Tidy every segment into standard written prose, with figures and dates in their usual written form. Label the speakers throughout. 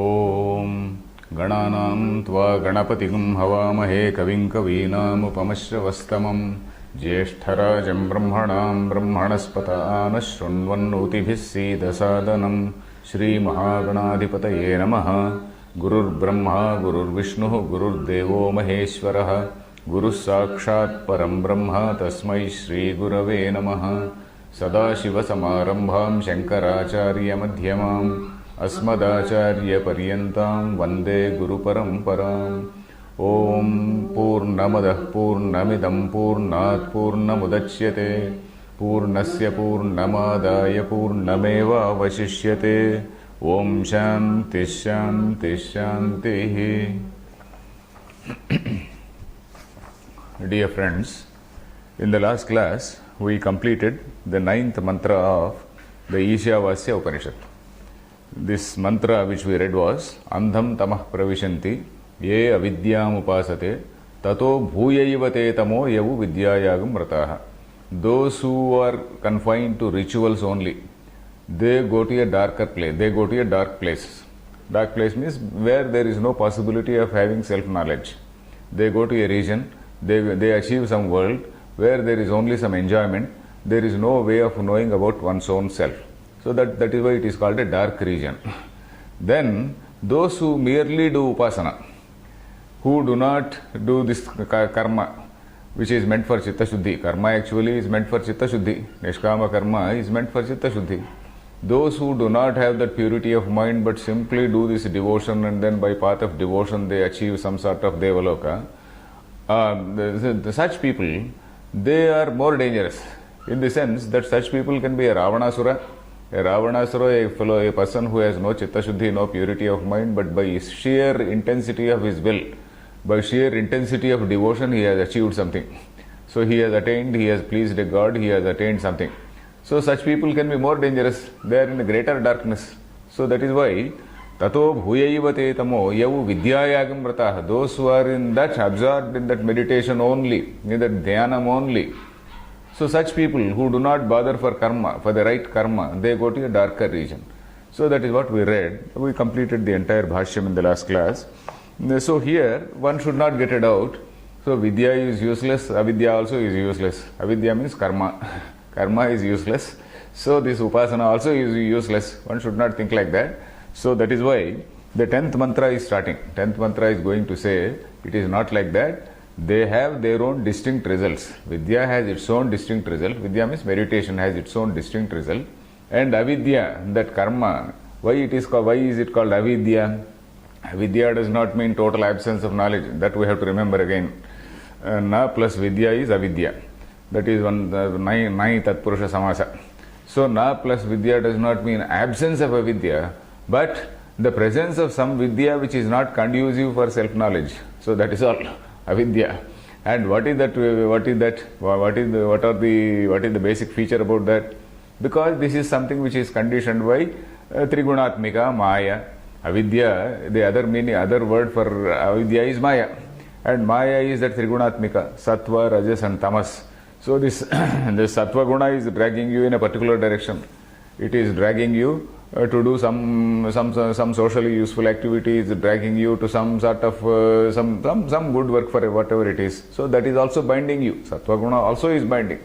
Speaker 1: ॐ गणानां त्वा गणपतिं हवामहे कविं कवीनामुपमश्रवस्तमं ज्येष्ठराजं ब्रह्मणां ब्रह्मणस्पतानः शृण्वन्नोतिभिः सीदसादनं श्रीमहागणाधिपतये नमः। गुरुर्ब्रह्मा गुरुर्विष्णुः गुरुर्देवो महेश्वरः गुरुः साक्षात् परं ब्रह्म तस्मै श्रीगुरवे नमः। सदाशिवसमारम्भां शङ्कराचार्यमध्यमाम् अस्मदाचार्यपर्यन्तां वन्दे गुरुपरम्पराम्। ॐ पूर्णमदः पूर्णमिदं पूर्णात् पूर्णमुदच्यते पूर्णस्य पूर्णमादाय पूर्णमेवावशिष्यते। ॐ शान्तिः शान्तिः शान्तिः। Dear friends, in the last class we completed the 9th mantra of the Ishyavasya Upanishad. This mantra which we read was Andham tamah pravishanti ye avidyam upasate tato bhuyaiva te tamo yavu vidyayagam rataha. Those who are confined to rituals only, they go to a darker place, they go to a dark place. Dark place means where there is no possibility of having self-knowledge. They go to a region, they achieve some world where there is only some enjoyment, there is no way of knowing about one's own self. So that is why it is called a dark region. Then those who merely do upasana, who do not do this karma which is meant for chitta shuddhi. Karma actually is meant for chitta shuddhi. Nishkama karma is meant for chitta shuddhi. Those who do not have that purity of mind but simply do this devotion, and then by path of devotion they achieve some sort of devaloka, such people, they are more dangerous in the sense that such people can be a Ravanasura. A Ravanasura, a person who has no chitta shuddhi, no purity of mind, but by sheer intensity of his will, by sheer intensity of devotion, he has achieved something. So he has attained, he has pleased a God, he has attained something. So such people can be more dangerous. They are in a greater darkness. So that is why Tato bhuyaiva te tamo yavu vidyayagam rataha. Those who are in that, absorbed in that meditation only, in that dhyanam only. So such people who do not bother for karma, for the right karma, they go to a darker region. So that is what we read. We completed the entire bhashyam in the last class. So here one should not get it out. So vidya is useless, avidya also is useless. Avidya means karma. Karma is useless. So this upasana also is useless. One should not think like that. So that is why the 10th mantra is starting. 10th mantra is going to say it is not like that. They have their own distinct results. Vidya has its own distinct result. Vidya means meditation has its own distinct result. And avidya, that karma, why is it called avidya? Avidya does not mean total absence of knowledge. That we have to remember again. Na plus vidya is avidya. That is one nai tatpurusha samasa. So na plus vidya does not mean absence of avidya, but the presence of some vidya which is not conducive for self-knowledge. So that is all. Avidya. And what is that? What is the basic feature about that? Because this is something which is conditioned by Trigunatmika, Maya. Avidya, the other word for avidya is Maya. And Maya is that Trigunatmika, Sattva, Rajas and Tamas. So this the Sattva guna is dragging you in a particular direction. It is dragging you to do some socially useful activities, dragging you to some sort of some good work for whatever it is. So that is also binding you. Sattva guna also is binding.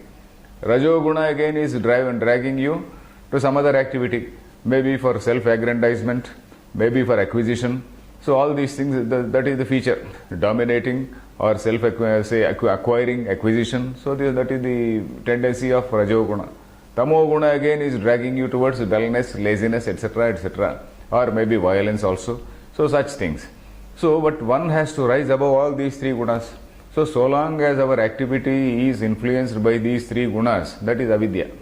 Speaker 1: Rajo guna again is dragging you to some other activity, maybe for self-aggrandizement, maybe for acquisition. So all these things, that is the feature, dominating or acquiring, acquisition. So that is the tendency of Rajo guna. Tamo guna again is dragging you towards dullness, laziness, etc., etc., or maybe violence also. So such things. So, but one has to rise above all these three gunas. So long as our activity is influenced by these three gunas, that is avidya.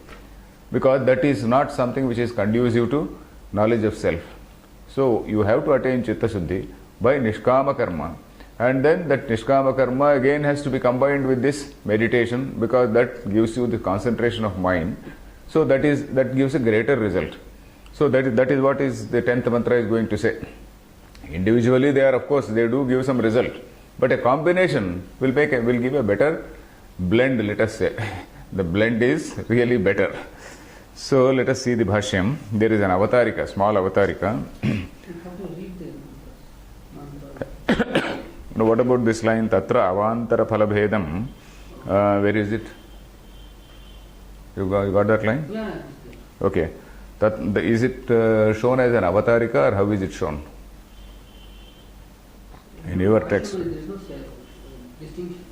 Speaker 1: Because that is not something which is conducive to knowledge of self. So you have to attain chitta shuddhi by nishkama karma. And then that nishkama karma again has to be combined with this meditation, because that gives you the concentration of mind. So that gives a greater result. So that is what is the 10th mantra is going to say. Individually they do give some result, but a combination will give a better blend, let us say. The blend is really better. So let us see the bhashyam. There is an avatarika, small avatarika.
Speaker 2: have to read the mantra.
Speaker 1: Now, what about this line? Tatra avantara phalabhedam. Where is it? You got that line?
Speaker 2: Yeah.
Speaker 1: Okay. Is it shown as an avatarika or how is it shown? In your text.
Speaker 2: There is no distinction.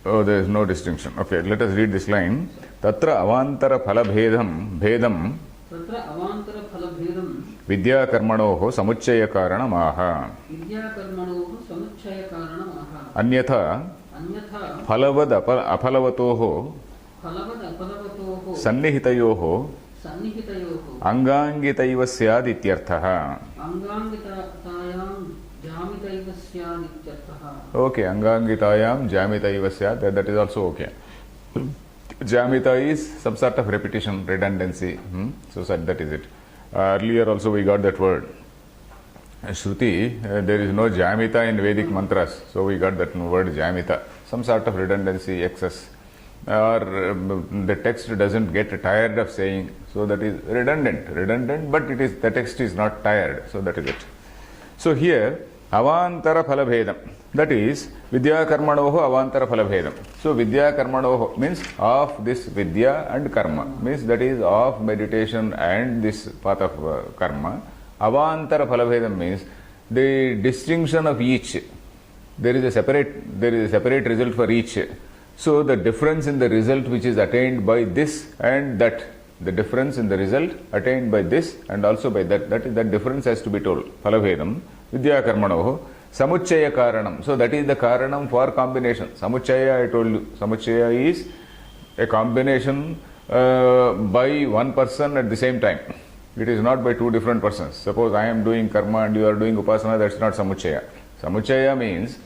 Speaker 1: Oh, there is no distinction. Okay, let us read this line. Tatra avantara phalabhedam bhedam
Speaker 2: Tatra avantara phalabhedam
Speaker 1: vidya karmanoho samuchchaya karanamaha.
Speaker 2: Vidya karmanoho samuchchaya karanamaha.
Speaker 1: Anyatha
Speaker 2: Anyatha
Speaker 1: phalavad aphalavatoho
Speaker 2: phalavad aphalavatoho
Speaker 1: sannihitayoho
Speaker 2: sannihitayoho
Speaker 1: angangitaiva syad ityarthaha.
Speaker 2: Angangitayam jamitaiva syad ityarthaha.
Speaker 1: Okay, angangitayam jamitaiva syad, that is also okay. Jamita is some sort of repetition, redundancy. So that is it. Earlier also we got that word. Shruti, there is no jamita in Vedic mantras. So we got that word jamita. Some sort of redundancy, excess. Or the text doesn't get tired of saying. So that is redundant, but the text is not tired. So that is it. So here, avantara phalabhedam. That is, vidya karmanoho avantara phalabhedam. So vidya karmanoho means of this vidya and karma. Means that is of meditation and this path of karma. Avantara phalabhedam means the distinction of each. There is a separate result for each. So the difference in the result which is attained by this and that, the difference in the result attained by this and also by that difference has to be told. Phalabhedam vidya karmanoho samuchchaya karanam. So that is the karanam for combination. Samuchchaya, I told you, samuchchaya is a combination by one person at the same time. It is not by two different persons. Suppose I am doing karma and you are doing upasana, that's not samuchchaya. Samuchchaya means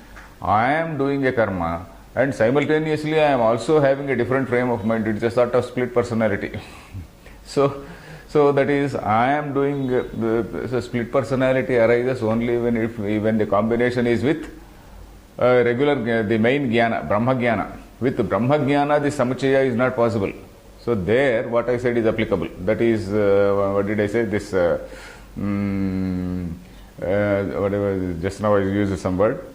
Speaker 1: I am doing a karma and simultaneously I am also having a different frame of mind. It's a sort of split personality. So that is, I am doing the split personality arises only when the combination is with the main jnana, Brahma jnana. With Brahma jnana, this samuchchaya is not possible. So there, what I said is applicable. That is, what did I say? This, whatever, just now I used some word.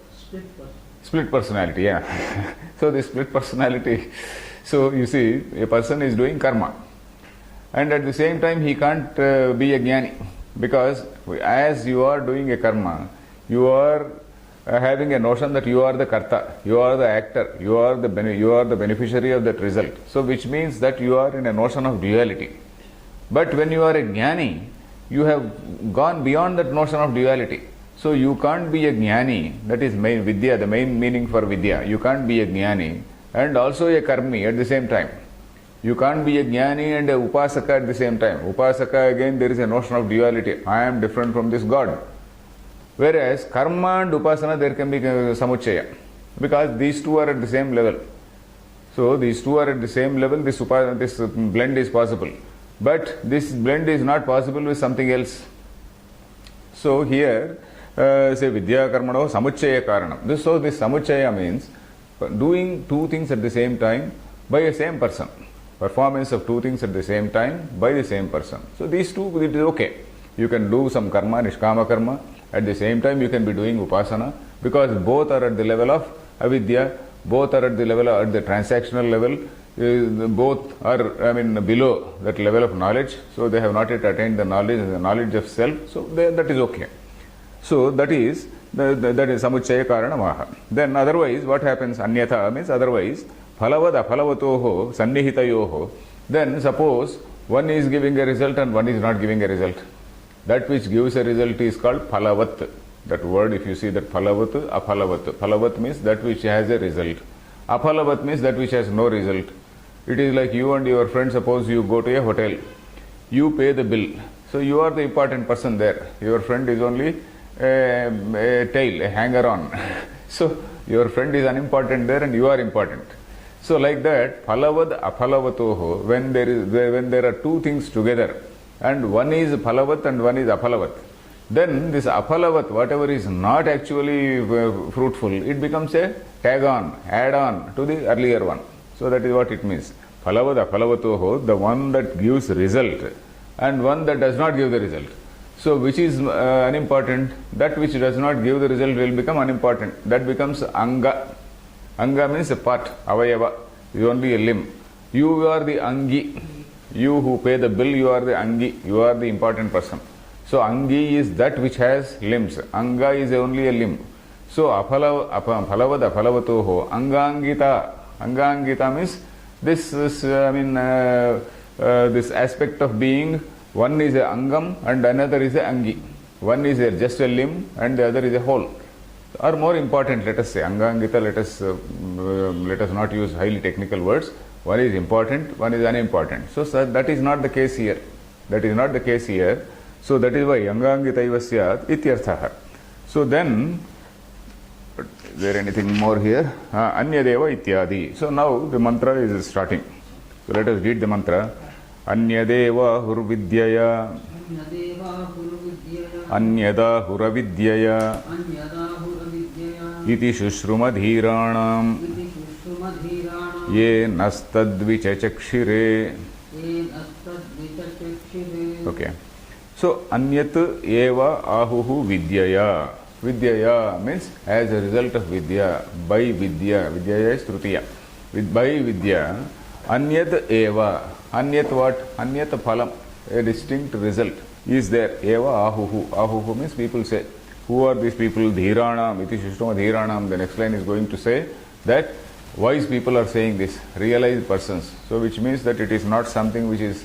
Speaker 1: Split personality, yeah. So this split personality, so you see, a person is doing karma. And at the same time, he can't be a jnani. Because as you are doing a karma, you are having a notion that you are the karta, you are the actor, you are the beneficiary of that result. So which means that you are in a notion of duality. But when you are a jnani, you have gone beyond that notion of duality. So you can't be a jnani, that is main vidya, the main meaning for vidya. You can't be a jnani and also a karmi at the same time. You can't be a jnani and a upasaka at the same time. Upasaka, again, there is a notion of duality. I am different from this God. Whereas karma and upasana, there can be samuchchaya. Because these two are at the same level. So these two are at the same level, this blend is possible. But this blend is not possible with something else. So here, say vidya karmano samuchchaya karanam. So this samuchchaya means doing two things at the same time by a same person. Performance of two things at the same time by the same person. So these two, it is okay. You can do some karma, nishkama karma. At the same time, you can be doing upasana because both are at the level of avidya, both are at the level at the transactional level, both are below that level of knowledge. So they have not yet attained the knowledge of self. So that is okay. So that is samuchchaya karanamaha. Then otherwise, what happens? Anyatha means otherwise. Phalavad aphalavatoho sannihitayoho. Then suppose one is giving a result and one is not giving a result. That which gives a result is called phalavat. That word, if you see that phalavat, aphalavat. Phalavat means that which has a result. Aphalavat means that which has no result. It is like you and your friend, suppose you go to a hotel. You pay the bill. So you are the important person there. Your friend is only a tail, a hanger-on. So your friend is unimportant there and you are important. So like that, phalavad aphalavatoho, when there are two things together, and one is phalavat and one is aphalavat, then this aphalavat, whatever is not actually fruitful, it becomes a tag-on, add-on to the earlier one. So that is what it means. Phalavad aphalavatoho, the one that gives result and one that does not give the result. So which is unimportant? That which does not give the result will become unimportant. That becomes anga. Anga means a part, avayava, is only a limb. You are the angi. You who pay the bill, you are the angi. You are the important person. So angi is that which has limbs. Anga is only a limb. So aphalavad aphalavatoho angangita. Angangita means this is, this aspect of being. One is a angam and another is a angi. One is just a limb and the other is a whole. Or more important, let us say angangita. Let us not use highly technical words. One is important, one is unimportant. So that is not the case here. That is not the case here. So that is why angangitaiva syat ityarthaha. So then, is there anything more here? Anyadeva ityadi. So now the mantra is starting. So let us read the mantra. Anyadeva hurvidyaya. Anyada huravidyaya. Iti shushrumadhiranam. Ye nastadvichachakshire. Okay. So anyat eva ahuhu vidyaya. Vidyaya means as a result of vidya, by vidya. Vidyaya is trutiya. By vidya, anyat eva. Anyat what? Anyat phalam. A distinct result is there. Eva ahuhu. Ahuhu means people say. Who are these people? Dhiranam. Iti shishtama dhiranam. The next line is going to say that wise people are saying this. Realized persons. So which means that it is not something which this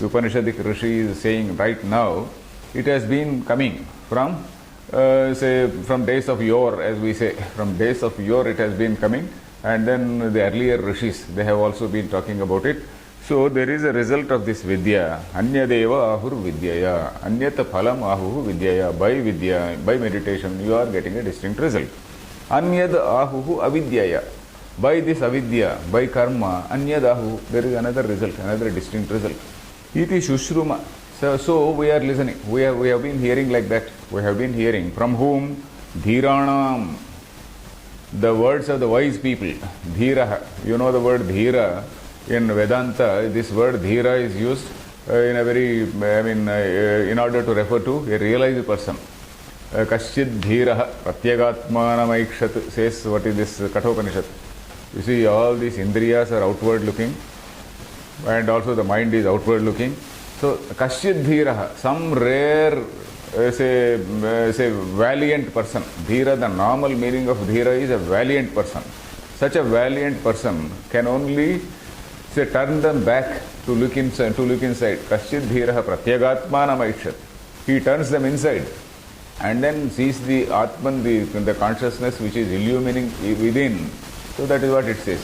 Speaker 1: Upanishadic Rishi is saying right now. It has been coming from from days of yore, as we say. From days of yore it has been coming, and then the earlier Rishis, they have also been talking about it. So there is a result of this vidya. Anyadeva ahur vidyaya. Anyata phalam ahuhu vidyaya. By vidya, by meditation, you are getting a distinct result. Anyad ahuhu avidyaya. By this avidya, by karma, anyad ahuhu, there is another result, another distinct result. Iti shushruma. So we are listening. We have been hearing like that. We have been hearing. From whom? Dhiranam. The words of the wise people. Dhiraha. You know the word dhira. In Vedanta, this word dhira is used in a very, in order to refer to a realized person. Kaschid dhiraha pratyagatmanamaikshat says what is this Kathopanishad. You see, all these indriyas are outward looking, and also the mind is outward looking. So, kaschid dhiraha, some rare, say valiant person. Dhira, the normal meaning of dhira is a valiant person. Such a valiant person can only turn them back to look inside. Kaschid dhiraha pratyagatmanamaikshat. He turns them inside and then sees the Atman, the consciousness which is illumining within. So that is what it says.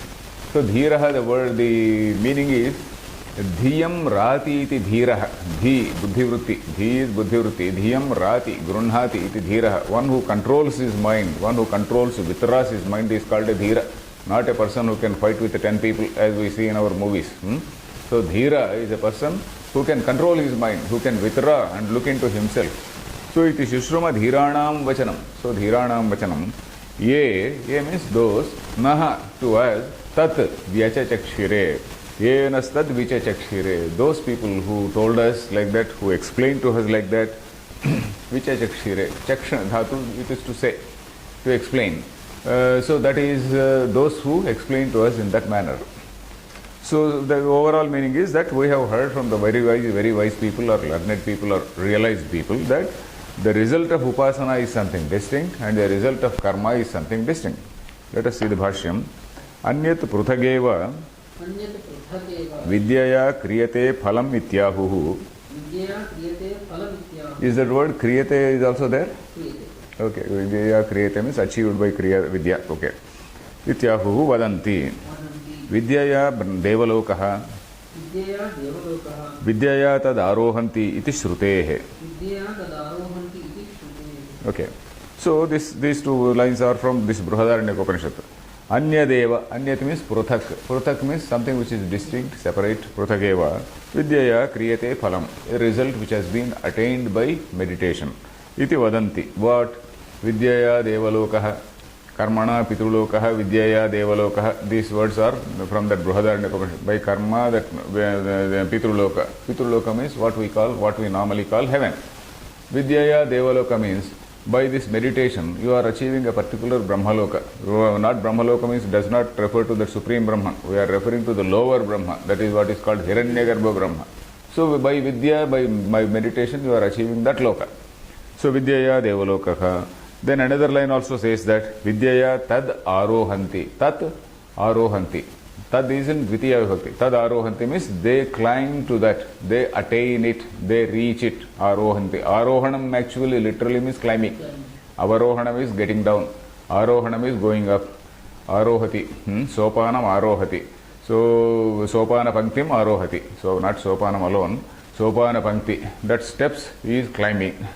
Speaker 1: So dhiraha, the meaning is dhiyam rati iti dhiraha. Dhi, buddhivrutti. Dhi is buddhivrutti. Dhiyam rati, grunhati iti dhiraha. One who controls his mind, one who controls, vitras his mind is called a dhira. Not a person who can fight with 10 people as we see in our movies. So dhira is a person who can control his mind, who can vitra and look into himself. So it is Shushruma Dhiranam Vachanam. So Dhiranam Vachanam. Ye means those, naha to us, tat vyachachakshire. Ye nastad vichachakshire. Those people who told us like that, who explained to us like that, vichachakshire. Chakshan dhatu, it is to say, to explain. So that is those who explain to us in that manner. So the overall meaning is that we have heard from the very wise people or learned people or realized people that the result of upasana is something distinct and the result of karma is something distinct. Let us see the bhashyam. Anyat pruthageva vidyaya kriyate phalam ityahuhu. Is that word kriyate is also there? Okay, vidyaya kriyate means achieved by kriya vidya. Okay. Ityahuhu vadanti. Vidyaya devalokaha. Vidyaya tad arohanti iti shrutehe. Okay. So these two lines are from this Brihadaranyaka Upanishad. Anyadeva. Anyat means pruthak. Pruthak means something which is distinct, separate. Pruthageva. Vidyaya kriyate phalam. A result which has been attained by meditation. Iti vadanti. What? Vidyaya devalokaha. Karmana Pitrulokah Vidyaya Devalokah. These words are from that Brihadaranyaka Upanishad. By karma, that the Pitruloka. Pitruloka means what we normally call heaven. Vidyaya Devaloka means by this meditation you are achieving a particular Brahmaloka. Not Brahmaloka means does not refer to the Supreme Brahman. We are referring to the lower Brahma. That is what is called Hiranyagarbha Brahma. So by Vidya, by meditation you are achieving that Loka. So Vidyaya Devalokaha. Then another line also says that Vidyaya Tad Arohanti. Tat Arohanti. Tad is in Dvitiya Vibhakti. Tad Arohanti means they climb to that, they attain it, they reach it. Arohanti. Arohanam actually literally means climbing. Avarohanam is getting down. Arohanam is going up. Arohati. Sopanam Arohati. So Sopana Panktim Arohati. So not Sopanam alone. Sopana Pankti. That steps is climbing.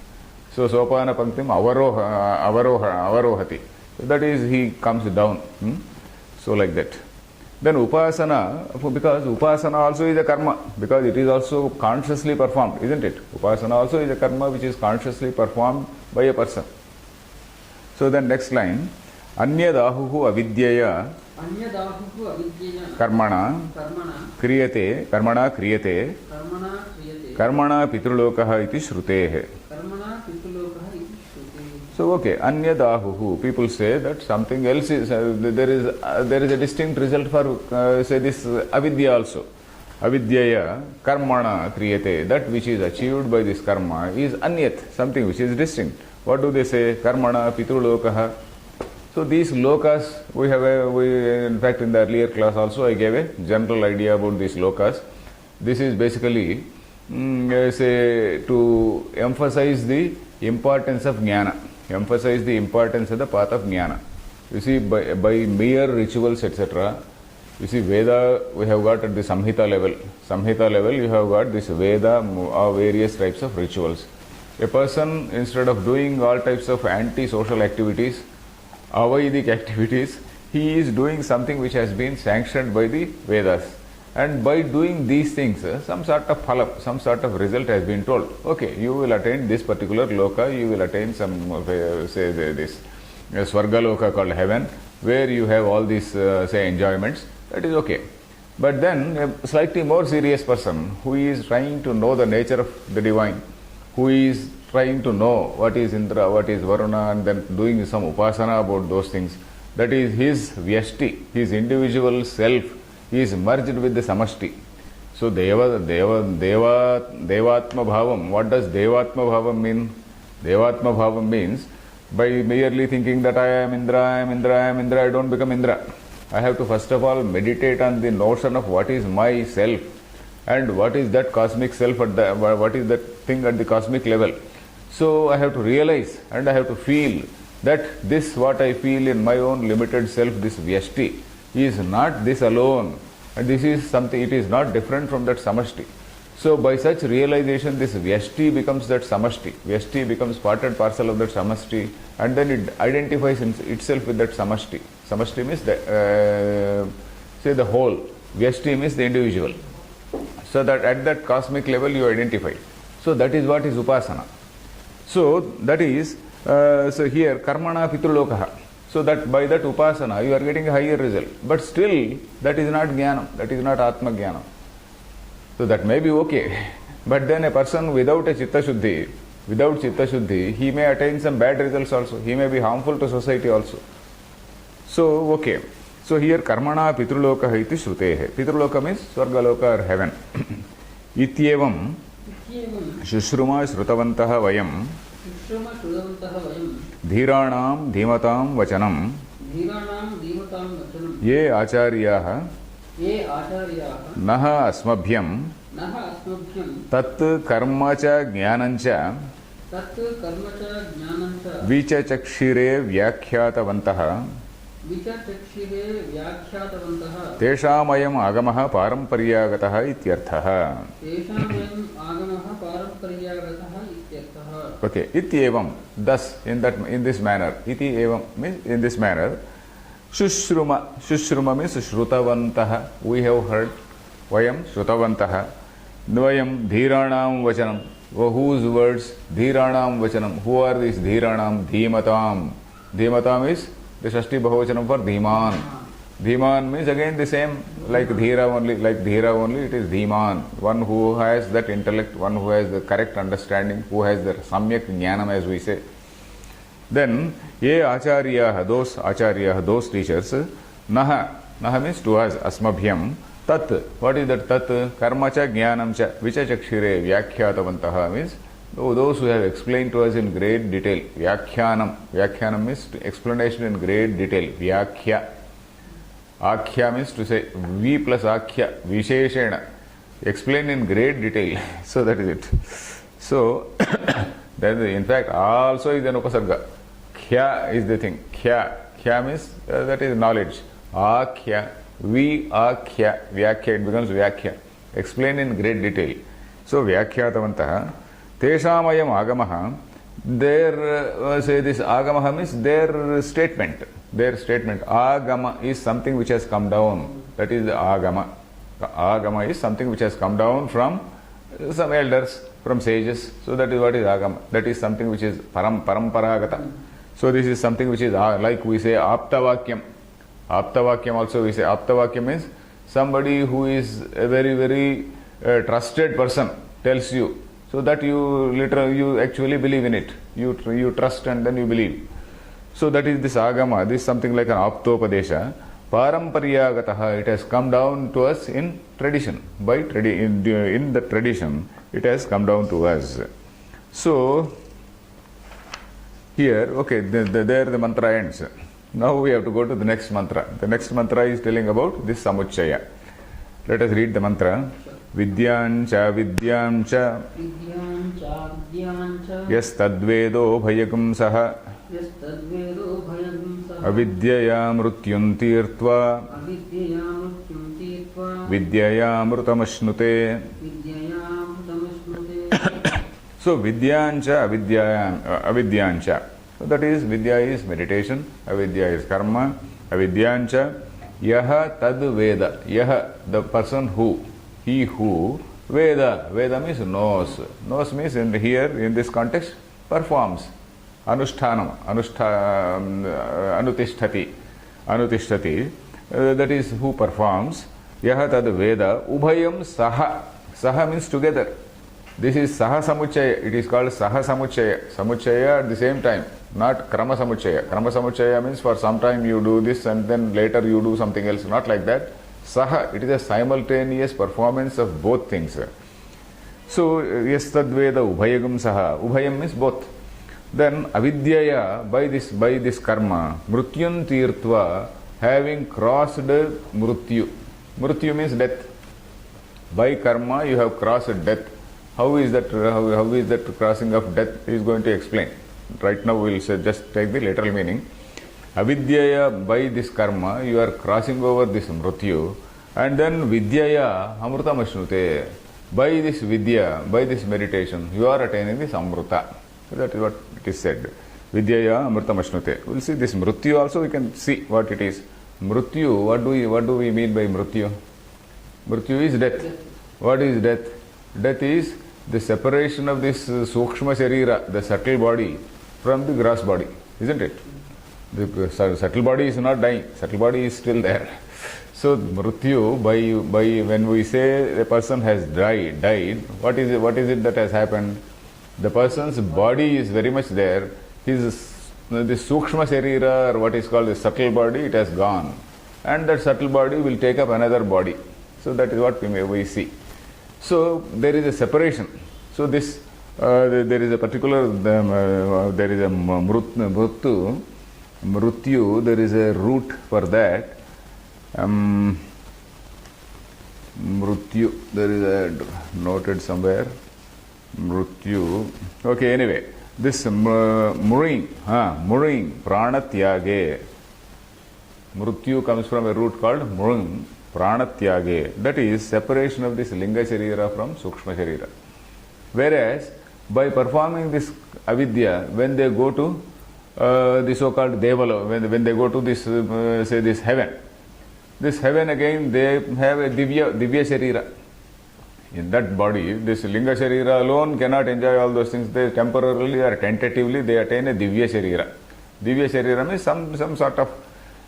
Speaker 1: So Sopana Panktim Avarohati. So that is he comes down. So like that. Then Upasana, because Upasana also is a karma, because it is also consciously performed, isn't it? Upasana also is a karma which is consciously performed by a person. So then next line, Anyadahuhu avidyaya
Speaker 2: अन्यदाहुः अविद्यया
Speaker 1: karmana kriyate karmana pitrulokah iti shrutehe.
Speaker 2: कर्मणा पितृलोकः इति श्रुते.
Speaker 1: So okay, Anyadahuhu, people say that something else is, there is a distinct result for say this avidya also. Avidyaya karmana kriyate, that which is achieved by this karma is anyat, something which is distinct. What do they say? Karmana pitrulokah. So these lokas, we in fact in the earlier class also I gave a general idea about these lokas. This is basically say to emphasize the importance of jnana, emphasize the importance of the path of jnana. You see, by mere rituals, etc. You see, Veda we have got at the Samhita level. Samhita level you have got this Veda or various types of rituals. A person, instead of doing all types of anti-social activities, Avaidic activities, he is doing something which has been sanctioned by the Vedas. And by doing these things, some sort of phala, some sort of result has been told. Okay, you will attain this particular loka, you will attain some, say this Swarga loka called heaven, where you have all these, say, enjoyments. That is okay. But then a slightly more serious person who is trying to know the nature of the divine, who is trying to know what is Indra, what is Varuna, and then doing some upasana about those things, that is his vyashti, his individual self, he is merged with the samashti. So Devatma Bhavam, what does Devatma Bhavam mean? Devatma Bhavam means by merely thinking that I am Indra, I don't become Indra. I have to first of all meditate on the notion of what is myself and what is that cosmic self, what is that thing at the cosmic level. So I have to realize and I have to feel that this what I feel in my own limited self, this vyashti, is not this alone, and this is something, it is not different from that samashti. So by such realization, this vyashti becomes that samashti. Vyashti becomes part and parcel of that samashti, and then it identifies itself with that samashti. Samashti means say the whole. Vyashti means the individual. So that at that cosmic level you identify. So that is what is upasana. So that is, so here karmana pitrulokaha. So that by that upasana you are getting a higher result. But still that is not jnanam, that is not atma jnanam. So that may be okay. But then a person without a chitta shuddhi, he may attain some bad results also. He may be harmful to society also. So okay. So here karmana pitrulokaha iti shrutehe. Pitruloka means swargaloka or heaven. Ityevam Shushruma Shrutavantah Vayam Dhiranam Dhimatam Vachanam Ye Acharyaha Naha Asmabhyam Tat Karma Cha Jnanancha Vicha Chakshire Vyakhyatavantaha Teshamayam Agamaha Paramparyagatah Ityarthaha. Okay, Ityevam, thus in this manner, Iti evam means in this manner, Shushruma means Shrutavantaha, we have heard, Vayam Shrutavantaha, Dvayam Dhiranam Vachanam, whose words? Dhiranam Vachanam. Who are these Dhiranam? Dhimatam. Dhimatam is The Shashti Bahuvachanam for Dhiman. Dhiman means again the same, like Dhira only, it is Dhiman. One who has that intellect, one who has the correct understanding, who has the Samyak Jnanam, as we say. Then, ye Acharyaha, those teachers, Naha means to us, Asmabhyam, Tat. What is that Tat? Karma cha Jnanam cha, Vichachakshire, Vyakhyatavantaha means those who have explained to us in great detail. Vyakhyanam means explanation in great detail. Vyakhya. Akhya means to say V plus Akhya, Visheshena. Explain in great detail. So that is it. So, in fact, also is an upasarga. Khya is the thing. Khya means that is knowledge. Akhya, V Akhya, Vyakhya, it becomes Vyakhya. Explain in great detail. So, Vyakhyatavantaha. Teshamayam agamaha, their, say this agamaha means their statement. Their statement. Agama is something which has come down. That is the agama. Agama is something which has come down from some elders, from sages. So that is what is agama. That is something which is paramparagata. So this is something which is like we say aptavakyam. Aptavakyam also we say. Aptavakyam means somebody who is a very, very trusted person tells you. So that you actually believe in it. You trust and then you believe. So that is this agama. This is something like an aptopadesha. Parampariyagataha. It has come down to us in tradition. In the tradition, it has come down to us. So here, okay, there the mantra ends. Now we have to go to the next mantra. The next mantra is telling about this samuchaya. Let us read the mantra. Vidyancha vidyancha yastadvedo bhayagam saha avidyaya mrutyun tirtva vidyaya mrutamashnute. So vidyancha avidyancha. So that is, vidya is meditation, avidya is karma, avidyancha yaha tad veda. Yaha, the person who, he who, Veda means knows. Knows means here in this context performs. Anushthanam, anutishtati. That is who performs. Yaha tad Veda. Ubhayam saha. Saha means together. This is Saha Samuchaya. It is called Saha Samuchaya. Samuchaya at the same time, not Krama Samuchaya. Krama Samuchaya means for some time you do this and then later you do something else. Not like that. Saha, it is a simultaneous performance of both things. So, yes, tadveda ubhayagam saha. Ubhayam means both. Then, avidyaya, by this karma, mrutyun tirtva, having crossed mrutyu. Mrutyu means death. By karma, you have crossed death. How is that crossing of death? He is going to explain. Right now, we will just take the literal meaning. Avidyaya, by this karma, you are crossing over this mrutyu, and then vidyaya amrutamashnute. By this vidya, by this meditation, you are attaining this amruta. So that is what it is said. Vidyaya amrutamashnute. We will see this mrutyu also, we can see what it is. Mrutyu, what do we mean by mrutyu? Mrutyu is death. What is death? Death is the separation of this sukshma sharira, the subtle body, from the gross body, isn't it? The subtle body is not dying, subtle body is still there. So mrutyu, by when we say a person has died, what is it that has happened? The person's body is very much there. This sukshma sharira, or what is called the subtle body, it has gone, and that subtle body will take up another body. So that is what we see. So there is a separation. So this there is a particular there is a mrutyu, there is a root for that. Mrutyu, there is a noted somewhere. Mrutyu. Okay, anyway, this murring, pranatyage. Mrutyu comes from a root called murring, pranatyage. That is separation of this linga sharira from sukshma sharira. Whereas by performing this avidya, when they go to the so-called devala, when they go to this say this heaven again, they have a divya sharira. In that body, this linga sharira alone cannot enjoy all those things. They temporarily or tentatively they attain a divya sharira. Divya Shariram is some sort of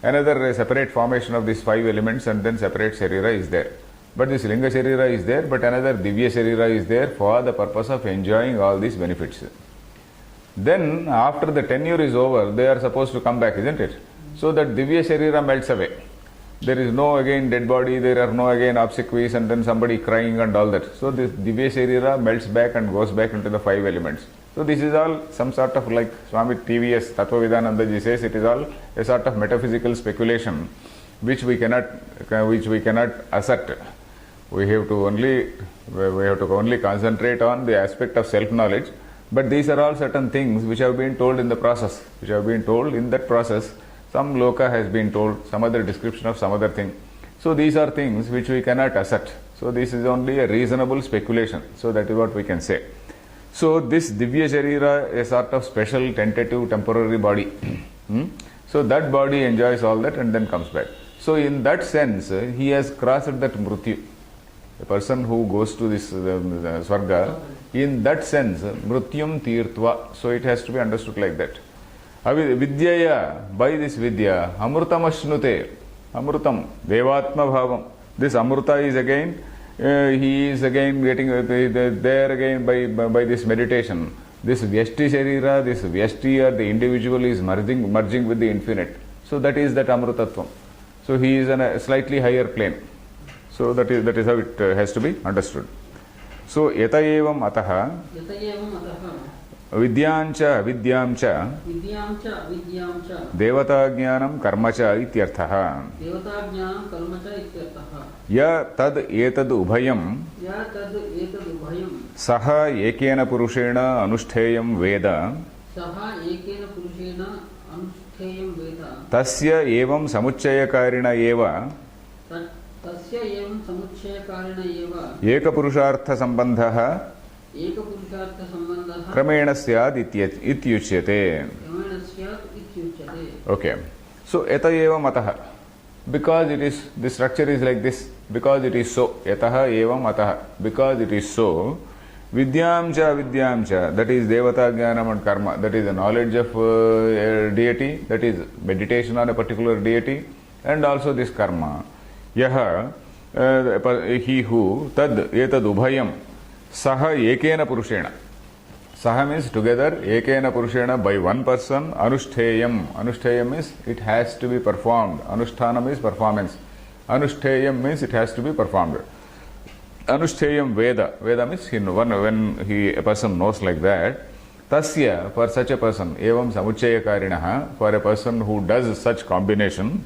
Speaker 1: another separate formation of these 5 elements, and then separate Sharira is there. But this Linga Sharira is there, but another Divya Sharira is there for the purpose of enjoying all these benefits. Then after the tenure is over, they are supposed to come back, isn't it? So that Divya Sharira melts away. There is no again dead body, there are no again obsequies and then somebody crying and all that. So this Divya Sharira melts back and goes back into the 5 elements. So this is all some sort of like Swami TVS Tattvavidanandaji says, it is all a sort of metaphysical speculation which we cannot assert. We have to only concentrate on the aspect of self-knowledge. But these are all certain things which have been told in the process. Which have been told in that process. Some loka has been told, some other description of some other thing. So these are things which we cannot assert. So this is only a reasonable speculation. So that is what we can say. So this Divya Sharira is a sort of special tentative temporary body. So that body enjoys all that and then comes back. So in that sense, he has crossed that mrityu. A person who goes to this Swarga, in that sense, mrityum tirtva. So it has to be understood like that. Vidyaya, by this vidya, amrutam ashnute, amrutam, devatma bhavam. This amruta is again, he is again getting there again by this meditation. This vyashti sharira, this vyashti or the individual is merging with the infinite. So that is that amrutatvam. So he is on a slightly higher plane. So that is how it has to be understood. So yata evam ataha vidyamcha devata jnanam karmacha ityarthaha ya tad etad ubhayam saha ekena purushena anustheyam veda tasya evam samuchchayakarina eva ekapurushartha sambandhah क्रमेण स्यात् इत्युच्यते. Okay. So yata evam ataha. Because it is, the structure is like this. Because it is so. Yataha evam ataha. Because it is so. Vidyamcha, that is devata jnanam and karma. That is the knowledge of a deity. That is meditation on a particular deity. And also this karma. Yaha, he who, tad etad ubhayam. Saha ekena purushena. Saha means together, ekena purushena, by one person, anustheyam. Anustheyam is it has to be performed. Anushthanam is performance. Anustheyam means it has to be performed. Anustheyam Veda. Veda means when a person knows like that. Tasya, for such a person, evam samuchchayakarinaha, for a person who does such combination,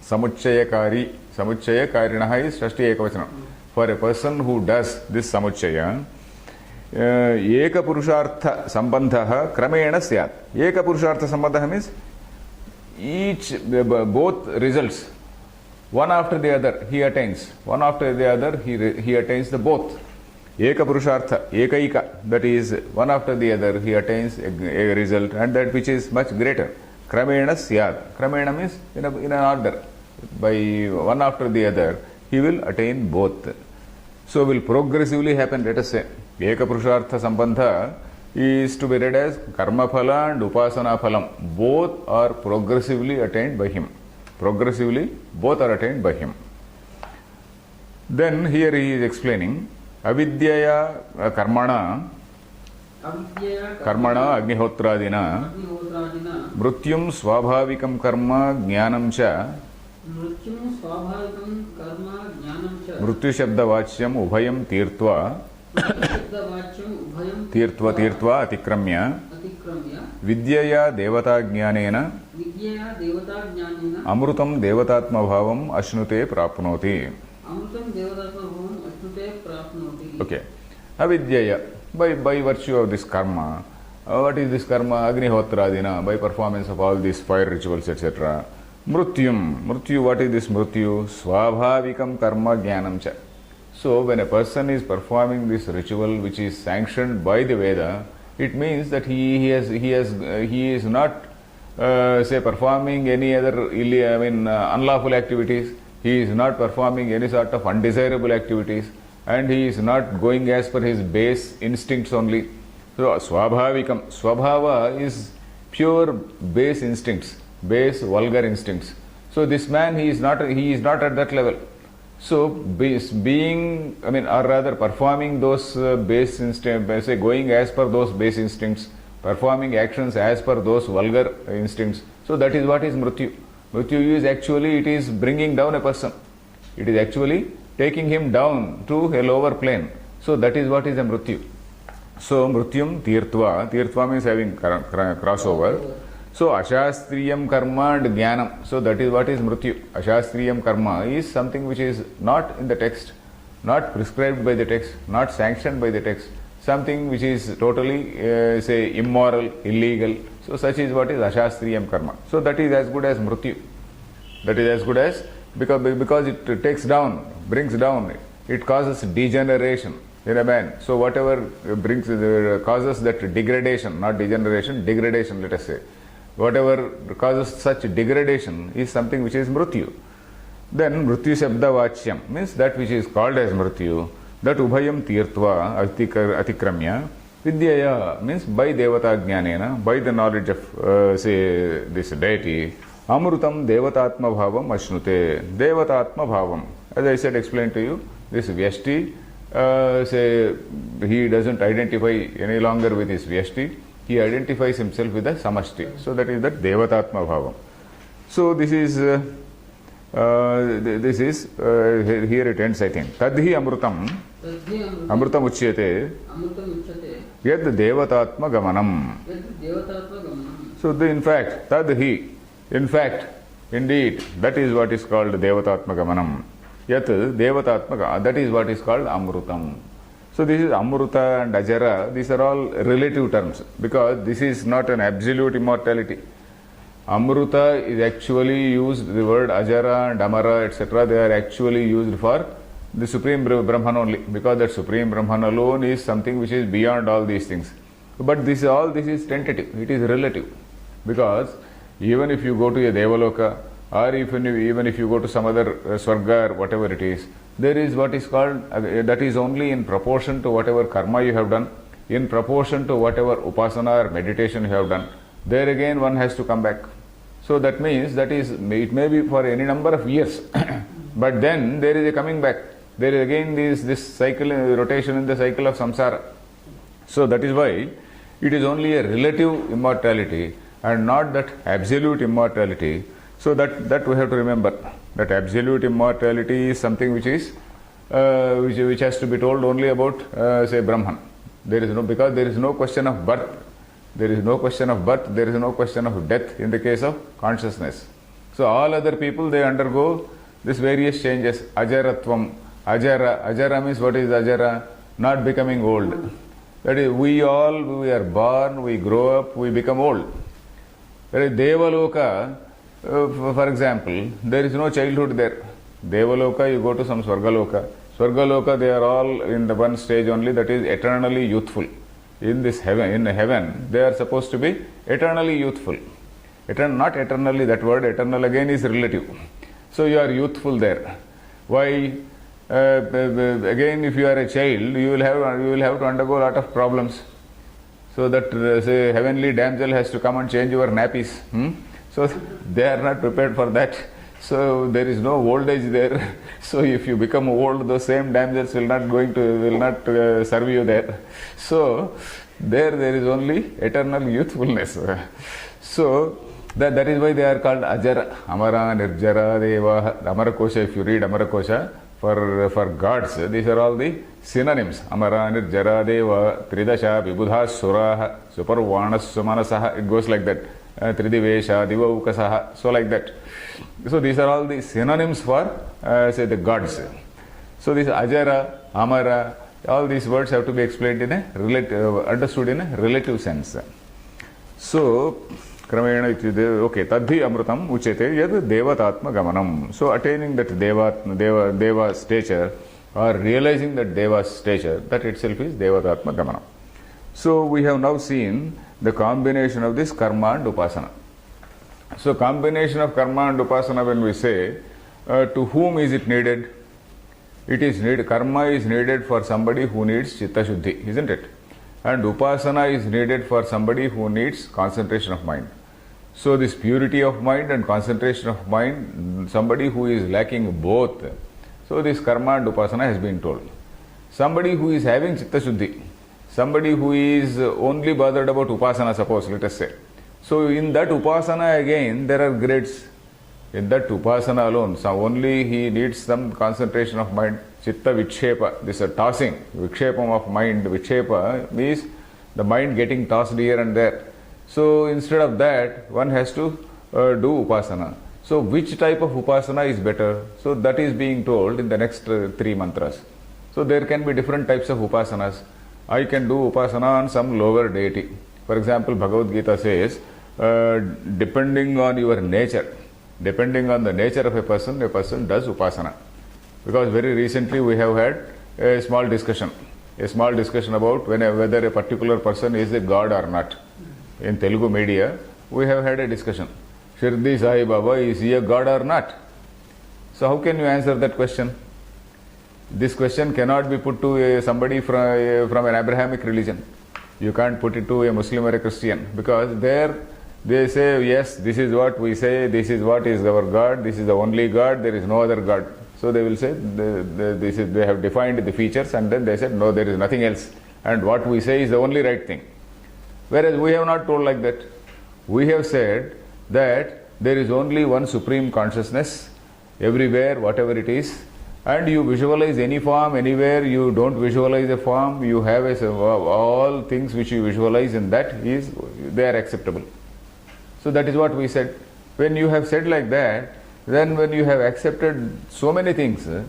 Speaker 1: samuchchayakari. Samuchchayakarinaha is Shashti Ekavachanam. For a person who does this samuchchaya, eka purushartha sambandha kramena syat. Eka purushartha sambandha means both results, one after the other he attains. One after the other he attains the both. Eka purushartha, ekaika, that is one after the other he attains a result, and that which is much greater. Kramena syat. Kramena means in an order. By one after the other he will attain both. So will progressively happen. Let us say Eka Purushartha Sambandha is to be read as Karma Phala and Upasana Phalam. Both are progressively attained by him. Progressively both are attained by him. Then here he is explaining Avidyaya Karmana Agnihotradina Mrutyum Swabhavikam Karma Jnanam Cha मृत्यु शब्द वाच्यम उभयम तीर्त्वा अतिक्रम्य विद्यया देवता ज्ञानेन अमृतं देवतात्म भावम अश्नुते प्राप्नोति. Okay. Avidyaya, by virtue of this karma, what is this karma? Agnihotradina, by performance of all these fire rituals, etc. Mrityu, what is this mrityu? Swabhavikam karma jnanam cha. So when a person is performing this ritual which is sanctioned by the Veda, it means that he is not say performing any other unlawful activities. He is not performing any sort of undesirable activities, and he is not going as per his base instincts only. So swabhavikam, swabhava is pure base instincts, base vulgar instincts. So this man, he is not at that level. So being, I mean, or rather performing those base instincts, say going as per those base instincts, performing actions as per those vulgar instincts. So that is what is mrityu. Mrityu is actually, it is bringing down a person. It is actually taking him down to a lower plane. So that is what is a mrityu. So mrityum tirtva means having crossover. So ashastriyam karma and jnanam. So that is what is mrityu. Ashastriyam karma is something which is not in the text, not prescribed by the text, not sanctioned by the text, something which is totally say immoral, illegal. So such is what is ashastriyam karma. So that is as good as mrityu. That is as good as, because it takes down, brings down, it causes degeneration in a man. So whatever causes that degradation, not degeneration, degradation, let us say. Whatever causes such degradation is something which is mrityu. Then mrityu shabda vachyam means that which is called as mrityu, that ubhayam tirtva atikramya vidyaya means by devata jnanena, by the knowledge of say this deity, amrutam devatatma bhavam ashnute. Devatatma bhavam, as I said, explained to you, this vyashti, say he doesn't identify any longer with his vyashti, he identifies himself with the samashti. So that is that devatatma bhavam. So this is here it ends, I think. Tadhi amrutam amrutam uchyate yad devatatma gamanam. So in fact, tadhi, in fact, indeed, that is what is called devatatma gamanam. Yat devatatma, that is what is called amrutam. So this is amruta and ajara, these are all relative terms, because this is not an absolute immortality. Amruta is actually used, the word ajara and amara, etc., they are actually used for the Supreme Brahman only, because that Supreme Brahman alone is something which is beyond all these things. But this is tentative, it is relative, because even if you go to a Devaloka, or even if you go to some other Swarga or whatever it is, there is what is called, that is only in proportion to whatever karma you have done, in proportion to whatever upasana or meditation you have done. There again one has to come back. So that means that is, it may be for any number of years, but then there is a coming back. There is again this cycle, rotation in the cycle of samsara. So that is why it is only a relative immortality and not that absolute immortality. So that we have to remember, that absolute immortality is something which is which has to be told only about say Brahman. There is no, because there is no question of birth. There is no question of birth, there is no question of death in the case of consciousness. So all other people, they undergo these various changes. Ajaratvam, ajara means what is ajara? Not becoming old. That is, we are born, we grow up, we become old. That is Devaloka, for example, there is no childhood there. Devaloka, you go to some Swargaloka. Swargaloka, they are all in the one stage only, that is eternally youthful. In this heaven, they are supposed to be eternally youthful. Not eternally, that word eternal again is relative. So you are youthful there. Why? Again, if you are a child, you will have to undergo a lot of problems. So that say heavenly damsel has to come and change your nappies. So they are not prepared for that. So there is no old age there. So if you become old, those same damsels will not serve you there. So there is only eternal youthfulness. So that is why they are called ajara, amara, nirjara, deva, amarakosha. If you read amarakosha for gods, these are all the synonyms. Amara, nirjara, deva, tridasha, vibudha, suraha, suparvanas, sumanasaha. It goes like that. Tridivesha, divaukasaha. So like that. So these are all the synonyms for say the gods. So this ajara, amara, all these words have to be explained in a understood in a relative sense. So kramena okay, tadhi amrutam uchete yad devatatma gamanam. So attaining that deva stature or realizing that deva stature, that itself is devatatma gamanam. So we have now seen the combination of this karma and upasana. So combination of karma and upasana, when we say, to whom is it needed? It is needed, karma is needed for somebody who needs chitta shuddhi, isn't it? and upasana is needed for somebody who needs concentration of mind. So this purity of mind and concentration of mind, somebody who is lacking both, so this karma and upasana has been told. Somebody who is having chitta shuddhi, somebody who is only bothered about upasana, suppose, let us say. So in that upasana again, there are grades. In that upasana alone, so only he needs some concentration of mind, chitta vikshepa, this is a tossing, vikshepam of mind, vikshepa means the mind getting tossed here and there. So instead of that, one has to do upasana. So which type of upasana is better? So that is being told in the next 3 mantras. So there can be different types of upasanas. I can do upasana on some lower deity. For example, Bhagavad Gita says, depending on your nature, depending on the nature of a person does upasana. Because very recently we have had a small discussion about whether a particular person is a god or not. In Telugu media, we have had a discussion. Shirdi Sai Baba, is he a god or not? So how can you answer that question? This question cannot be put to somebody from an Abrahamic religion. You can't put it to a Muslim or a Christian, because there they say, yes, this is what we say, this is what is our God, this is the only God, there is no other God. So they will say, they have defined the features, and then they said, no, there is nothing else. And what we say is the only right thing. Whereas we have not told like that. We have said that there is only one supreme consciousness, everywhere, whatever it is, and you visualize any form, anywhere, you don't visualize a form, you have all things which you visualize in that they are acceptable. So that is what we said. When you have said like that, then when you have accepted so many things, there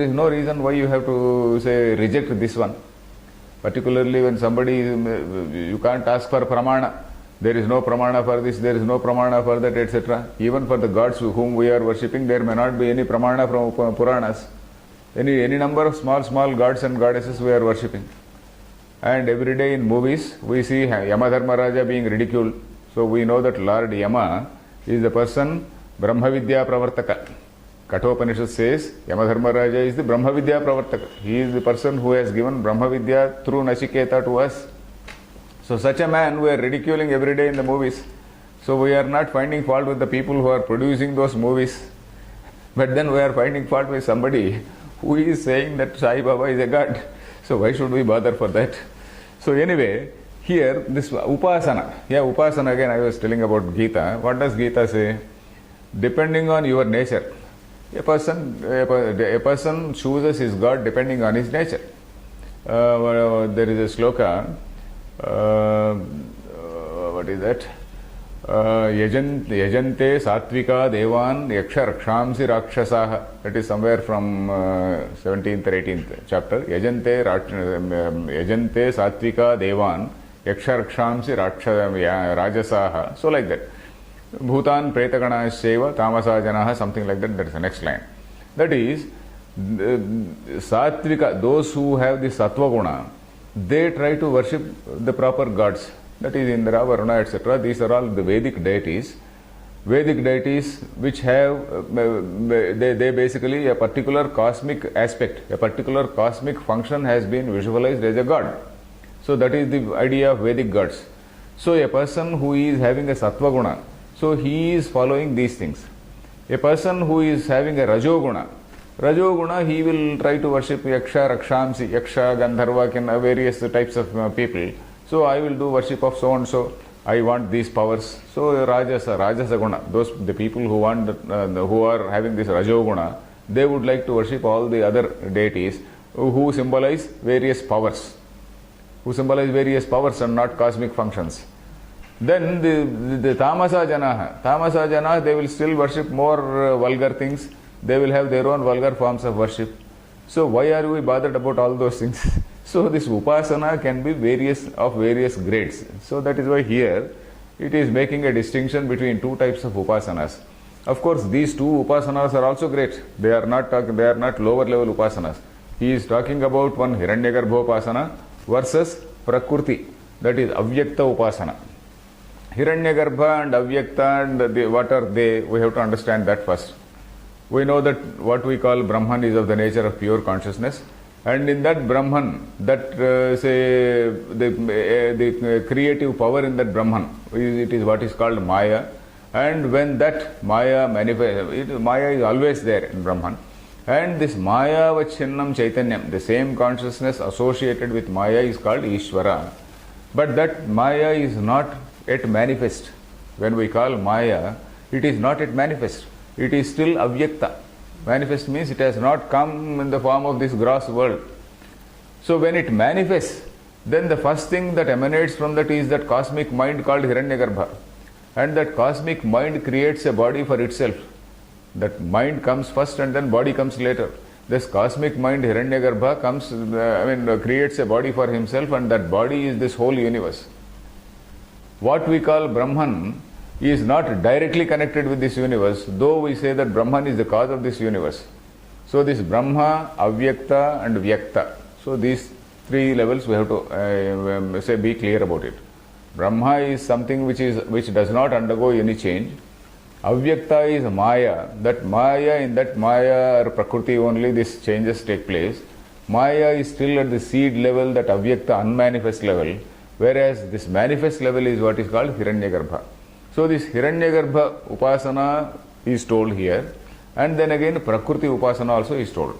Speaker 1: is no reason why you have to say reject this one. Particularly when somebody, you can't ask for pramana. There is no pramana for this, there is no pramana for that, etc. Even for the gods whom we are worshipping, there may not be any pramana from Puranas. Any number of small gods and goddesses we are worshipping. And every day in movies, we see Yamadharmaraja being ridiculed. So we know that Lord Yama is the person, Brahmavidya Pravartaka. Kathopanishad says, Yamadharmaraja is the Brahmavidya Pravartaka. He is the person who has given Brahmavidya through Nachiketa to us. So such a man we are ridiculing every day in the movies. So we are not finding fault with the people who are producing those movies. But then we are finding fault with somebody who is saying that Sai Baba is a god. So why should we bother for that? So anyway, here this upasana. Upasana again I was telling about Gita. What does Gita say? Depending on your nature. A person chooses his God depending on his nature. There is a sloka. What is that? Yajante satvika devan yaksha rakshamsi rakshasaha. That is somewhere from 17th or 18th chapter. Yajante satvika devan yaksha rakshamsi rajasaha. So like that. Bhutan pretagana seva tamasa janaha, something like that. That is the next line. That is, satvika, those who have the sattva guna, they try to worship the proper gods. That is Indra, Varuna, etc. These are all the Vedic deities. Vedic deities which have, they basically a particular cosmic aspect, a particular cosmic function has been visualized as a god. So that is the idea of Vedic gods. So a person who is having a sattva guna, so he is following these things. A person who is having a rajoguna, he will try to worship yaksha, rakshamsi, yaksha, gandharva, various types of people. So I will do worship of so and so. I want these powers. So rajasa guna, the people who want, who are having this rajoguna, they would like to worship all the other deities who symbolize various powers, and not cosmic functions. Then the tamasa janaha, they will still worship more vulgar things. They will have their own vulgar forms of worship. So why are we bothered about all those things? So this upasana can be of various grades. So that is why here it is making a distinction between two types of upasanas. Of course, these two upasanas are also great. They are not lower level upasanas. He is talking about one Hiranyagarbha upasana versus Prakriti, that is Avyakta upasana. Hiranyagarbha and Avyakta, and what are they? We have to understand that first. We know that what we call Brahman is of the nature of pure consciousness. And in that Brahman, that the creative power in that Brahman, it is what is called Maya. And when that Maya manifests, Maya is always there in Brahman. And this Maya Vachinnam Chaitanyam, the same consciousness associated with Maya is called Ishvara. But that Maya is not yet manifest. When we call Maya, it is not yet manifest. It is still avyakta. Manifest means it has not come in the form of this gross world. So when it manifests, then the first thing that emanates from that is that cosmic mind called Hiranyagarbha. And that cosmic mind creates a body for itself. That mind comes first and then body comes later. This cosmic mind Hiranyagarbha creates a body for himself, and that body is this whole universe. What we call Brahman is not directly connected with this universe, though we say that Brahman is the cause of this universe. So this Brahma, Avyakta and Vyakta. So these three levels we have to be clear about it. Brahma is something which does not undergo any change. Avyakta is Maya. In that Maya or Prakriti only these changes take place. Maya is still at the seed level, that Avyakta unmanifest level, whereas this manifest level is what is called Hiranyagarbha. So this Hiranyagarbha Upasana is told here, and then again Prakriti Upasana also is told.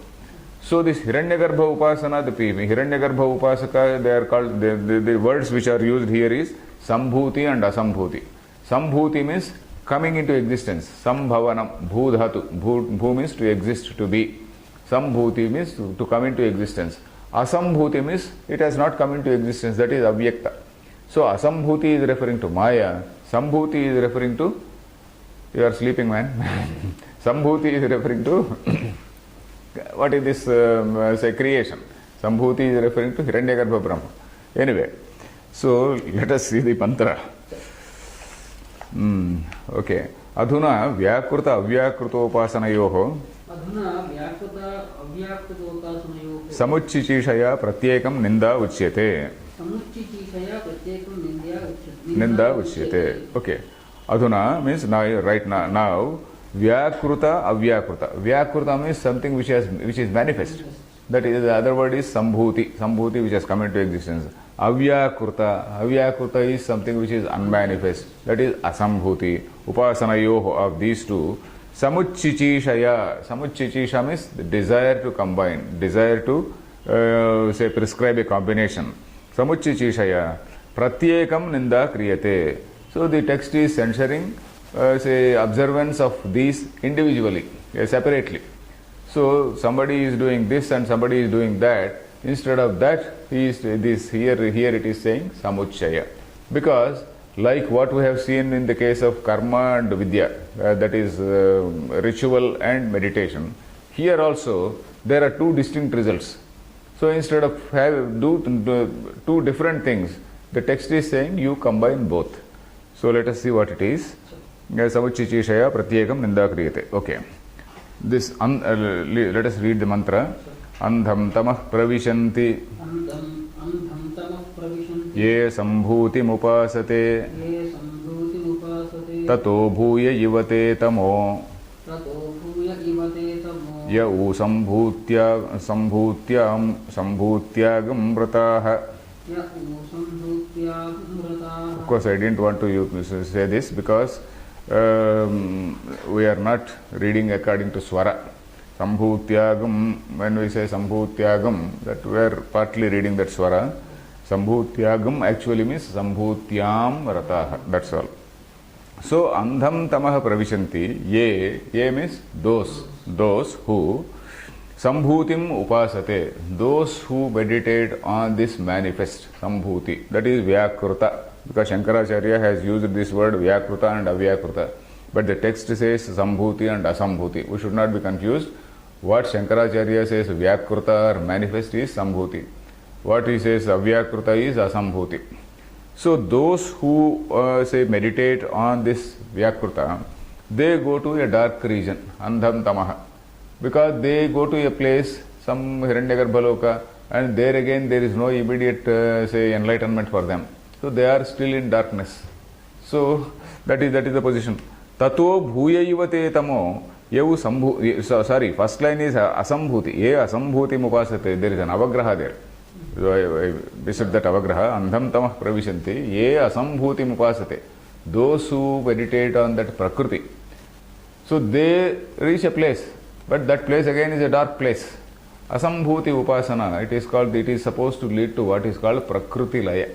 Speaker 1: So this Hiranyagarbha Upasana, the Hiranyagarbha Upasaka, they are called, the words which are used here is Sambhuti and Asambhuti. Sambhuti means coming into existence. Sambhavanam, Bhudhatu. Bhu means to exist, to be. Sambhuti means to come into existence. Asambhuti means it has not come into existence, that is Avyakta. So Asambhuti is referring to Maya. Sambhuti is referring to, you are sleeping man. Sambhuti is referring to, what is this, creation. Sambhuti is referring to Hiranyagarbha Brahma. Anyway, so let us see the mantra. Okay. Adhuna Vyakruta Avyakrutopasanyoho Samuchchichishaya Pratyekam Ninda Uchyate. Ninda Uchyate. Okay. Adhuna means now, right now, Vyakruta Avyakruta. Vyakruta means something which is manifest. That is, the other word is Sambhuti. Sambhuti which has come into existence. Avyakruta is something which is unmanifest. That is Asambhuti. Upasanayoho, of these two. Samuchchichishaya. Samuchchichisha means the desire to combine, desire to prescribe a combination. Samuchchichishaya. Pratyekam ninda kriyate. So the text is censuring observance of these individually, separately. So somebody is doing this and somebody is doing that. Instead of that, here it is saying Samuchchaya. Because like what we have seen in the case of karma and vidya, that is ritual and meditation, here also there are two distinct results. So instead of do two different things, the text is saying you combine both. So let us see what it is. Samuchchichishaya pratyekam ninda kriyate. Okay. This let us read the mantra. Andham tamah pravishanti ye sambhutim upasate tato bhuya yivate tamo ya u sambhutyagam vrataha. Of course, I didn't want to say this because we are not reading according to Swara. Sambhutyagam, when we say Sambhutyagam, that we are partly reading that Swara. Sambhutyagam actually means Sambhutyam Rataha. That's all. So, Andham Tamaha Pravishanti, ye means those who, Sambhutim Upasate, those who meditate on this manifest, Sambhuti, that is Vyakruta. Because Shankaracharya has used this word Vyakruta and Avyakruta. But the text says Sambhuti and Asambhuti. We should not be confused. What Shankaracharya says Vyakruta or manifest is Sambhuti. What he says Avyakruta is Asambhuti. So those who meditate on this Vyakruta, they go to a dark region, Andham Tamaha. Because they go to a place, some Hiranyagarbhaloka, and there again there is no immediate enlightenment for them. So they are still in darkness. So that is the position. Tato bhuyayivate tamo yevu sorry, first line is asambhuti. Ye asambhuti mupasate. There is an avagraha there. So I said that avagraha. Andham tamah pravishanti. Ye asambhuti mupasate. Those who meditate on that prakriti. So they reach a place. But that place again is a dark place. Asambhuti upasana, it is supposed to lead to what is called prakriti laya.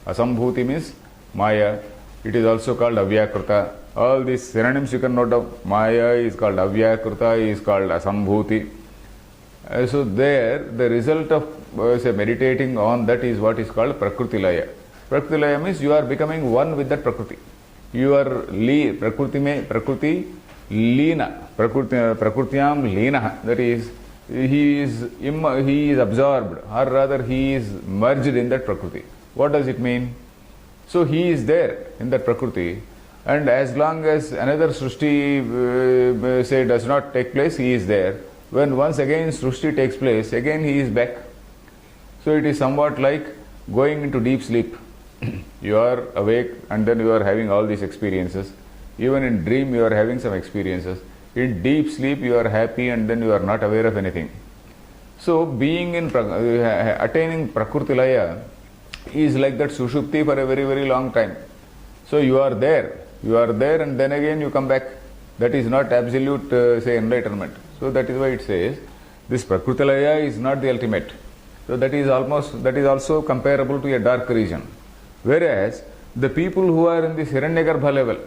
Speaker 1: Asambhuti means maya. It is also called avyakruta. All these synonyms you can note down. Maya is called avyakruta, is called asambhuti. So there, the result of say meditating on that is what is called prakriti laya. Prakriti laya means you are becoming one with that prakriti. You are prakriti leena, prakrutyam leena. That is, he is absorbed, or rather he is merged in that prakriti. What does it mean? So he is there in that prakriti, and as long as another srushti say does not take place, he is there. When once again srushti takes place, again he is back. So it is somewhat like going into deep sleep. You are awake and then you are having all these experiences. Even in dream you are having some experiences. In deep sleep you are happy and then you are not aware of anything. So being in attaining prakriti laya is like that sushupti for a very, very long time. So you are there and then again you come back. That is not absolute say enlightenment. So that is why it says this prakriti laya is not the ultimate. So that is also comparable to a dark region. Whereas the people who are in this Hiranyagarbha level,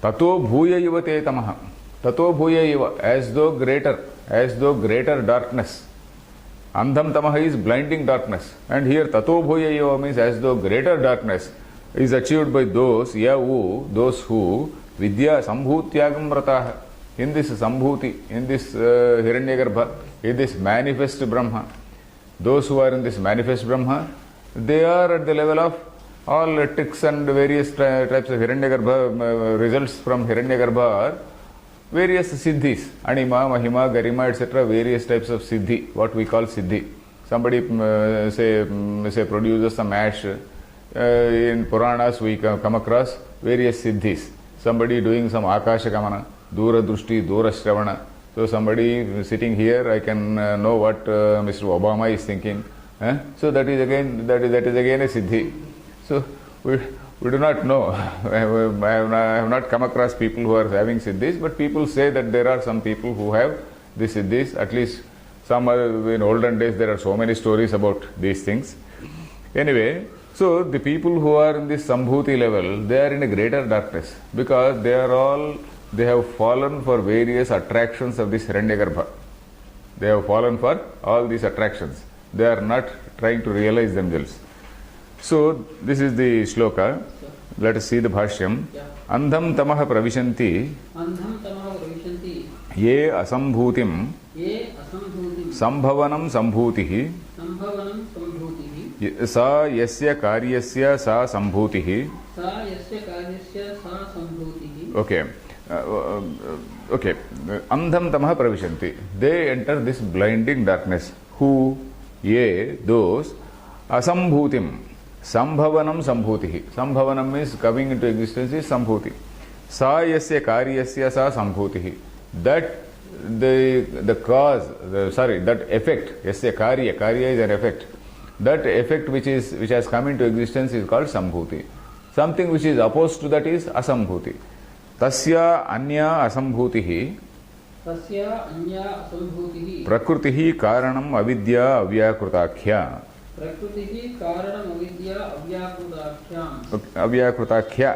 Speaker 1: tato bhuya yivate tamaha, tato bhuya yiva, as though greater darkness. Andham tamaha is blinding darkness. And here tato bhuya yiva means as though greater darkness is achieved by those who vidya sambhutyagam vrataha, in this sambhuti, in this Hiranyagarbha, in this manifest Brahma. Those who are in this manifest Brahma, they are at the level of all tricks and various types of Hiranyagarbha, results from Hiranyagarbha are various siddhis, anima, mahima, garima, etc. Various types of siddhi, what we call siddhi. Somebody say produces some ash. In Puranas we come across various siddhis. Somebody doing some akasha gamana, dura drushti, dura shravana. So somebody sitting here, I can know what Mr. Obama is thinking. So that is again a siddhi. So we do not know. I have not come across people who are having siddhis, but people say that there are some people who have these siddhis. At least some are, in olden days there are so many stories about these things. Anyway, so the people who are in this sambhuti level, they are in a greater darkness because they have fallen for various attractions of this Hiranyagarbha. They have fallen for all these attractions. They are not trying to realize themselves. So this is the shloka. Let us see the bhashyam. Andham tamaha pravishanti ye asambhutim sambhavanam sambhutihi sa yasya karyasya sa sambhutihi. Okay. Okay. Andham tamaha pravishanti. They enter this blinding darkness. Who? Ye, those. Asambhutim. Sambhavanam sambhutihi. Sambhavanam means coming into existence is sambhuti. Sa yasya karyasya sa sambhutihi. That the cause, that effect, yasya karya is an effect. That effect which has come into existence is called sambhuti. Something which is opposed to that is asambhuti. Tasya anya asambhutihi prakritihi karanam avidya avyakrutakya. Avyakrutakya.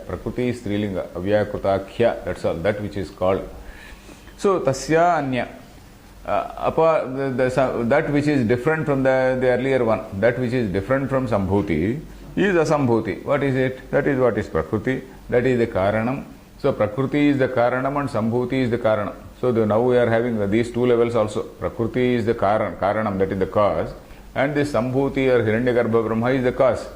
Speaker 1: Prakriti is strilinga. Avyakrutakya. That's all. That which is called. So tasya anya. That which is different from the earlier one. That which is different from sambhuti is asambhuti. What is it? That is what is prakriti. That is the karanam. So prakriti is the karanam and sambhuti is the karanam. So now we are having these two levels also. Prakriti is the karanam, that is the cause, and this sambhuti or Hiranyagarbha Brahma is the cause.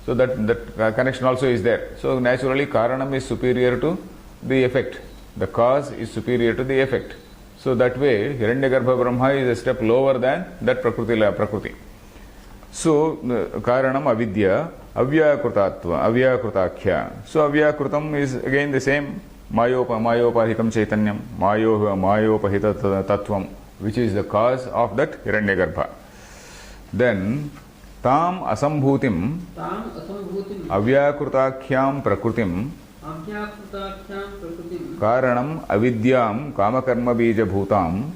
Speaker 1: So that connection also is there. So naturally karanam is superior to the effect. The cause is superior to the effect. So that way Hiranyagarbha Brahma is a step lower than that prakriti. So karanam avidya Avyakrutakya. So Avyakrutam is again the same. Mayopahikam Chaitanyam, Mayopahita Tattvam, which is the cause of that Hiranyagarbha. Then Tam Asambhutim
Speaker 2: ताम असंभूतिम
Speaker 1: Avyakrutakhyam Prakrutim
Speaker 2: अव्याकृताख्यां प्रकृतिम
Speaker 1: Karanam Avidyam Kamakarma Bija Bhutam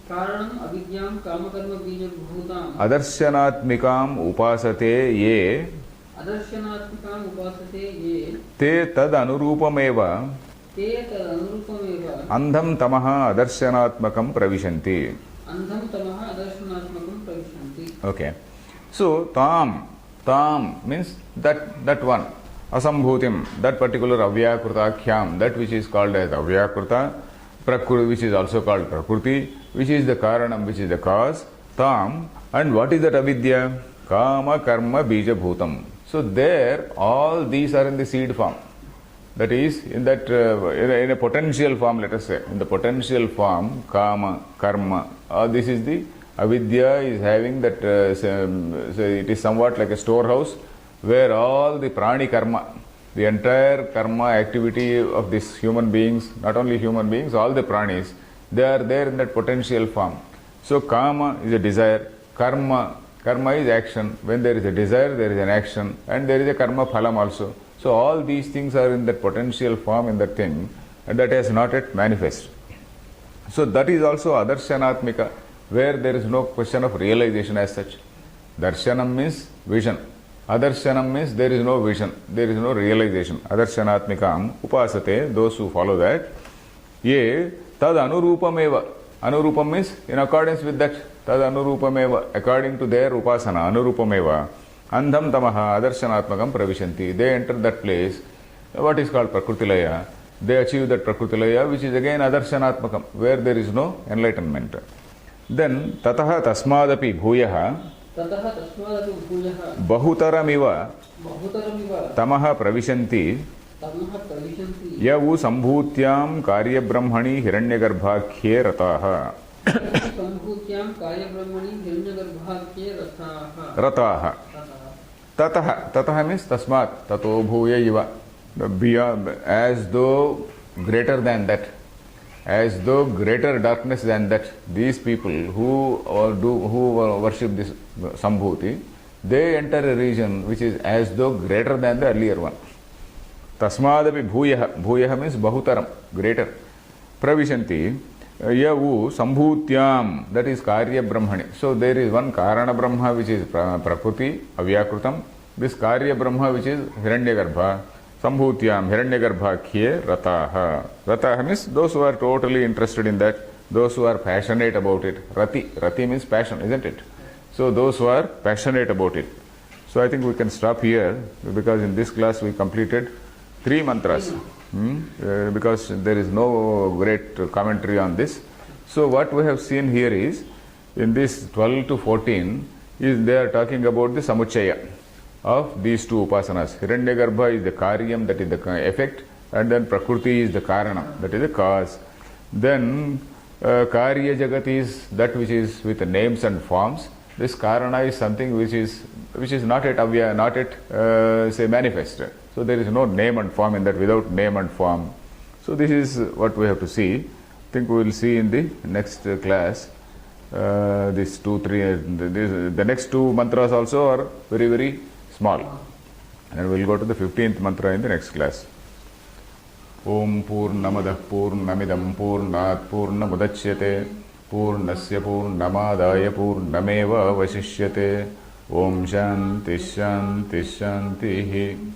Speaker 2: कारणम अविद्याम कामकर्म बीज भूताम
Speaker 1: Adarshyanatmikam Upasate Ye
Speaker 2: अदर्शनात्मिकाम उपासते ये
Speaker 1: Te Tad Anurupameva
Speaker 2: ते तदनुरूपमेव
Speaker 1: Andham Tamaha Adarshyanatmakam Pravishanti.
Speaker 2: अंधम तमः अदर्शनात्मकं प्रविशन्ति.
Speaker 1: Okay. So Tam means that one. Asambhutim, that particular Avyakrutakhyam, that which is called as Avyakruta, Prakruti, which is also called Prakruti, which is the Karanam, which is the cause, Tam, and what is that Avidya? Kama Karma Bija Bhutam. So there, all these are in the seed form. That is, in that in a potential form, let us say, in the potential form, Kama, Karma, this is the Avidya is having that, so it is somewhat like a storehouse where all the prani karma, the entire karma activity of these human beings, not only human beings, all the pranis, they are there in that potential form. So Kama is a desire, Karma is action. When there is a desire, there is an action, and there is a karma phalam also. So all these things are in that potential form in that thing, and that has not yet manifest. So that is also Adarshyanatmika, where there is no question of realization as such. Darshanam means vision. Adarshanam means there is no vision, there is no realization. Adarshyanatmikam upasate, those who follow that. Ye tad anurupameva. Anurupam means in accordance with that. Tad anurupameva, according to their upasana, anurupameva. Andham tamaha adarshyanatmakam pravishanti. They enter that place, what is called Prakrutilaya. They achieve that Prakrutilaya, which is again Adarshyanatmakam, where there is no enlightenment. Then tataha tasmadapi bhuyaha
Speaker 2: ततः तस्मादपि भूयः
Speaker 1: बहुतरमिव
Speaker 2: बहुतरमिव
Speaker 1: तमः प्रविशन्ति
Speaker 2: तमः प्रविशन्ति
Speaker 1: यौ सम्भूत्यां कार्यब्रह्मणि हिरण्यगर्भाख्ये रताः
Speaker 2: सम्भूत्यां कार्यब्रह्मणि हिरण्यगर्भाख्ये
Speaker 1: रताः ततः means तस्मात् ततो भूय इव as though greater than that, as though greater darkness than that, these people who worship this Sambhuti, they enter a region which is as though greater than the earlier one. Tasmadapi bhuyaha means bahutaram, greater. Pravishanti yavu sambhutyam, that is karya brahmani. So there is one karana brahma which is prakriti, avyakrutam. This karya brahma which is hiranyagarbha. Sambhutyam hiranyagarbhakhye rataha. Rataha means those who are totally interested in that, those who are passionate about it. Rati means passion, isn't it? So those who are passionate about it. So I think we can stop here, because in this class we completed 3 mantras. Because there is no great commentary on this. So what we have seen here is, in this 12 to 14, is they are talking about the samuchaya of these two upasanas. Hiranyagarbha is the karyam, that is the effect, and then Prakriti is the karanam, that is the cause. Then Karya Jagat is that which is with names and forms. This Karana is something which is not yet avya, not yet say manifested. So there is no name and form in that, without name and form. So this is what we have to see. I think we will see in the next class. These 2, 3, the next 2 mantras also are very, very small. And we will go to the 15th mantra in the next class. Om Purnamadah Purnamidam Purnat Purnamudachyate Purnasya Purnamadaya Purnameva Vasishyate. Om Shanti Shanti Shanti.